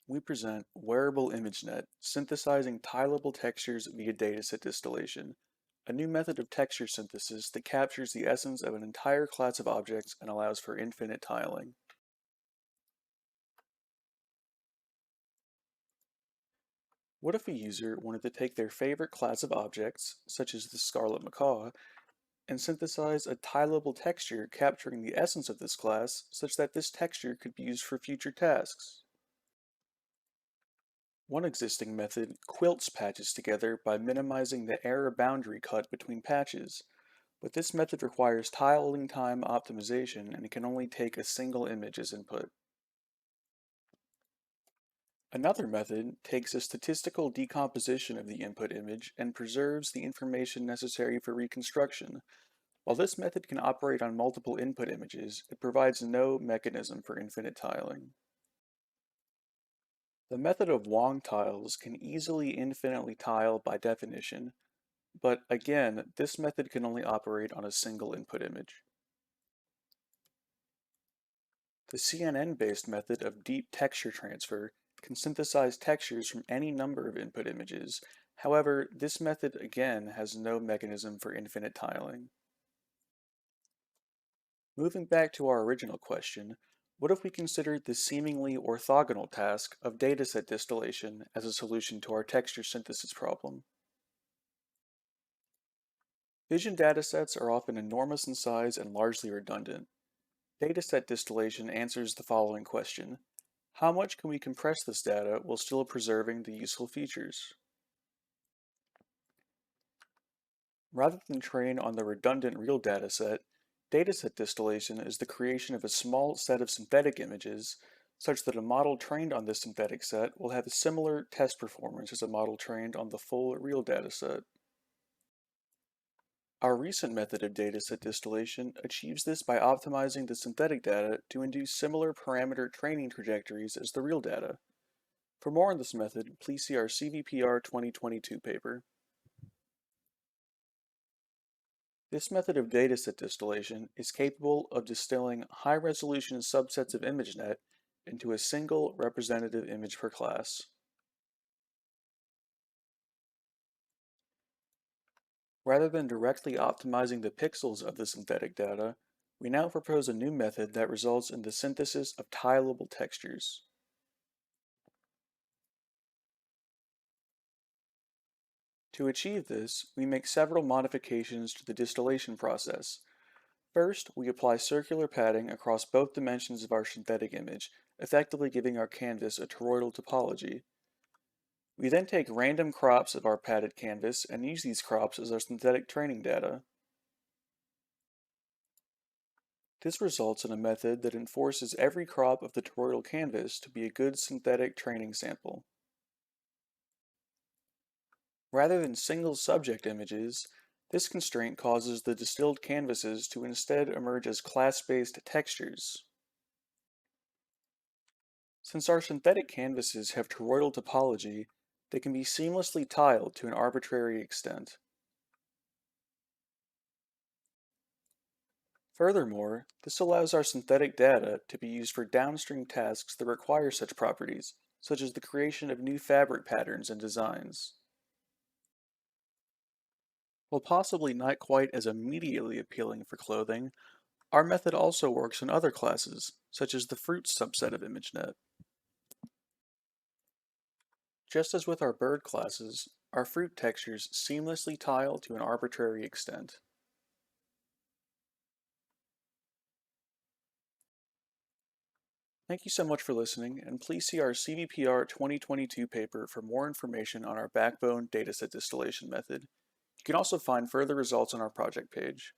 we present Wearable ImageNet, synthesizing tileable textures via dataset distillation, a new method of texture synthesis that captures the essence of an entire class of objects and allows for infinite tiling. What if a user wanted to take their favorite class of objects, such as the scarlet macaw, and synthesize a tileable texture capturing the essence of this class such that this texture could be used for future tasks? One existing method quilts patches together by minimizing the error boundary cut between patches, but this method requires tiling time optimization and it can only take a single image as input. Another method takes a statistical decomposition of the input image and preserves the information necessary for reconstruction. While this method can operate on multiple input images, it provides no mechanism for infinite tiling. The method of Wang Tiles can easily infinitely tile by definition, but again, this method can only operate on a single input image. The CNN-based method of deep texture transfer can synthesize textures from any number of input images. However, this method again has no mechanism for infinite tiling. Moving back to our original question, what if we considered the seemingly orthogonal task of dataset distillation as a solution to our texture synthesis problem? Vision datasets are often enormous in size and largely redundant. Dataset distillation answers the following question: how much can we compress this data while still preserving the useful features? Rather than train on the redundant real dataset, dataset distillation is the creation of a small set of synthetic images such that a model trained on this synthetic set will have a similar test performance as a model trained on the full real dataset. Our recent method of dataset distillation achieves this by optimizing the synthetic data to induce similar parameter training trajectories as the real data. For more on this method, please see our CVPR 2022 paper. This method of dataset distillation is capable of distilling high-resolution subsets of ImageNet into a single representative image per class. Rather than directly optimizing the pixels of the synthetic data, we now propose a new method that results in the synthesis of tileable textures. To achieve this, we make several modifications to the distillation process. First, we apply circular padding across both dimensions of our synthetic image, effectively giving our canvas a toroidal topology. We then take random crops of our padded canvas and use these crops as our synthetic training data. This results in a method that enforces every crop of the toroidal canvas to be a good synthetic training sample. Rather than single subject images, this constraint causes the distilled canvases to instead emerge as class-based textures. Since our synthetic canvases have toroidal topology, they can be seamlessly tiled to an arbitrary extent. Furthermore, this allows our synthetic data to be used for downstream tasks that require such properties, such as the creation of new fabric patterns and designs. While possibly not quite as immediately appealing for clothing, our method also works in other classes, such as the fruits subset of ImageNet. Just as with our bird classes, our fruit textures seamlessly tile to an arbitrary extent. Thank you so much for listening, and please see our CVPR 2022 paper for more information on our backbone dataset distillation method. You can also find further results on our project page.